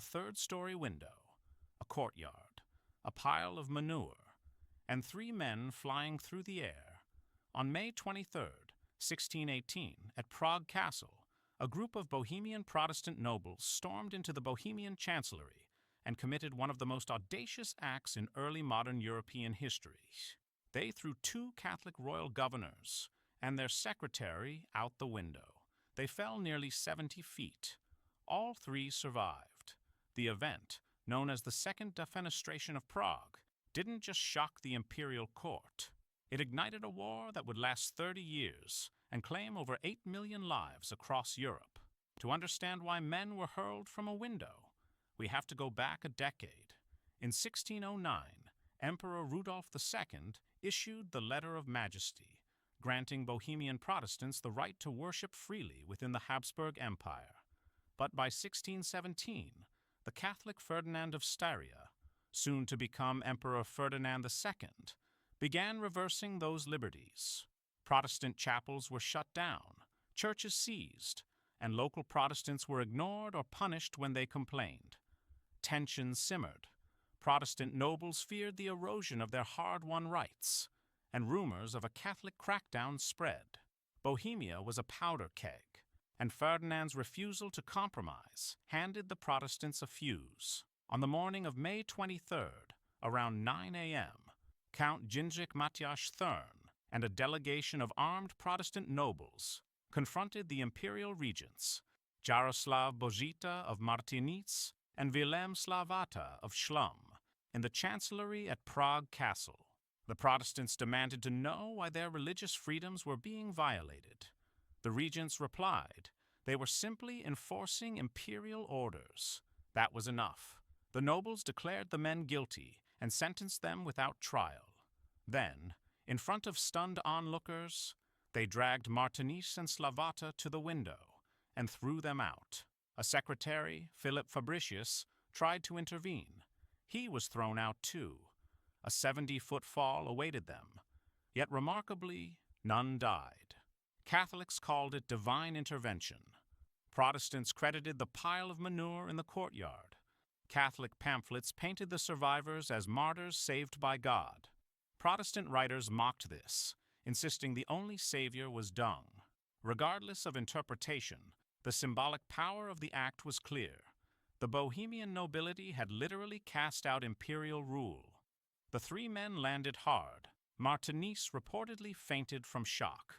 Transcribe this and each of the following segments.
third-story window, a courtyard, a pile of manure, and 3 men flying through the air. On May 23, 1618, at Prague Castle, a group of Bohemian Protestant nobles stormed into the Bohemian chancellery and committed one of the most audacious acts in early modern European history. They threw 2 Catholic royal governors and their secretary out the window. They fell nearly 70 feet. All 3 survived. The event, known as the Second Defenestration of Prague, didn't just shock the imperial court. It ignited a war that would last 30 years and claim over 8 million lives across Europe. To understand why men were hurled from a window, we have to go back a decade. In 1609, Emperor Rudolf II issued the Letter of Majesty, granting Bohemian Protestants the right to worship freely within the Habsburg Empire. But by 1617, the Catholic Ferdinand of Styria, soon to become Emperor Ferdinand II, began reversing those liberties. Protestant chapels were shut down, churches seized, and local Protestants were ignored or punished when they complained. Tensions simmered. Protestant nobles feared the erosion of their hard-won rights, and rumors of a Catholic crackdown spread. Bohemia was a powder keg, and Ferdinand's refusal to compromise handed the Protestants a fuse. On the morning of May 23rd, around 9 a.m., Count Jindřich Matyáš Thurn and a delegation of armed Protestant nobles confronted the imperial regents, Jaroslav Božita of Martinitz and Vilém Slavata of Chlum, in the chancellery at Prague Castle. The Protestants demanded to know why their religious freedoms were being violated. The regents replied they were simply enforcing imperial orders. That was enough. The nobles declared the men guilty and sentenced them without trial. Then, in front of stunned onlookers, they dragged Martinitz and Slavata to the window and threw them out. A secretary, Philip Fabricius, tried to intervene. He was thrown out too. A 70-foot fall awaited them. Yet remarkably, none died. Catholics called it divine intervention. Protestants credited the pile of manure in the courtyard. Catholic pamphlets painted the survivors as martyrs saved by God. Protestant writers mocked this, insisting the only savior was dung. Regardless of interpretation, the symbolic power of the act was clear. The Bohemian nobility had literally cast out imperial rule. The 3 men landed hard. Martinitz reportedly fainted from shock.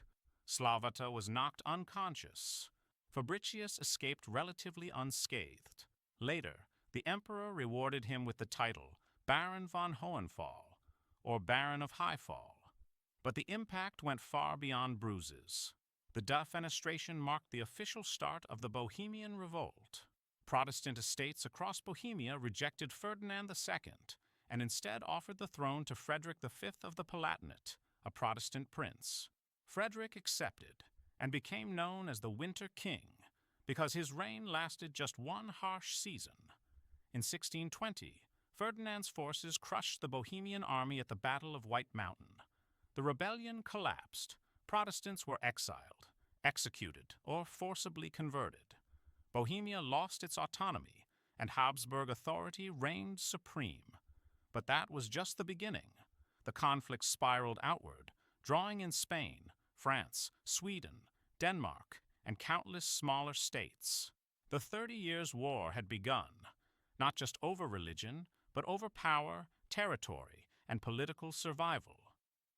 Slavata was knocked unconscious. Fabricius escaped relatively unscathed. Later, the emperor rewarded him with the title Baron von Hohenfall, or Baron of Highfall. But the impact went far beyond bruises. The Defenestration marked the official start of the Bohemian Revolt. Protestant estates across Bohemia rejected Ferdinand II and instead offered the throne to Frederick V of the Palatinate, a Protestant prince. Frederick accepted and became known as the Winter King because his reign lasted just 1 harsh season. In 1620, Ferdinand's forces crushed the Bohemian army at the Battle of White Mountain. The rebellion collapsed. Protestants were exiled, executed, or forcibly converted. Bohemia lost its autonomy, and Habsburg authority reigned supreme. But that was just the beginning. The conflict spiraled outward, drawing in Spain, France, Sweden, Denmark, and countless smaller states. The 30 Years' War had begun, not just over religion, but over power, territory, and political survival.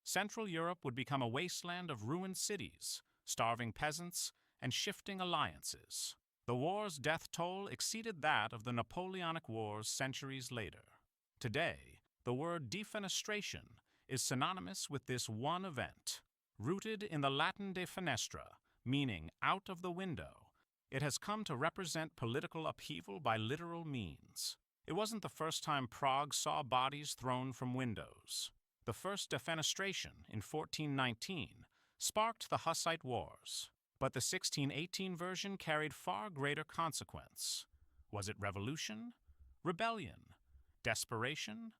Central Europe would become a wasteland of ruined cities, starving peasants, and shifting alliances. The war's death toll exceeded that of the Napoleonic Wars centuries later. Today, the word defenestration is synonymous with this one event. Rooted in the Latin de fenestra, meaning out of the window, it has come to represent political upheaval by literal means. It wasn't the first time Prague saw bodies thrown from windows. The first defenestration in 1419 sparked the Hussite Wars, but the 1618 version carried far greater consequence. Was it revolution? Rebellion? Desperation?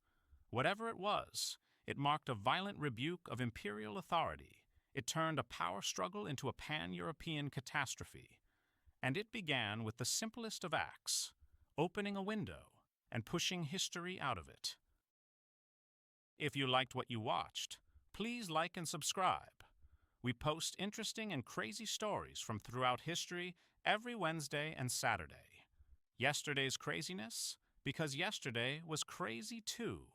Whatever it was, it marked a violent rebuke of imperial authority. It turned a power struggle into a pan-European catastrophe. And it began with the simplest of acts: opening a window and pushing history out of it. If you liked what you watched, please like and subscribe. We post interesting and crazy stories from throughout history every Wednesday and Saturday. Yesterday's craziness, because yesterday was crazy too.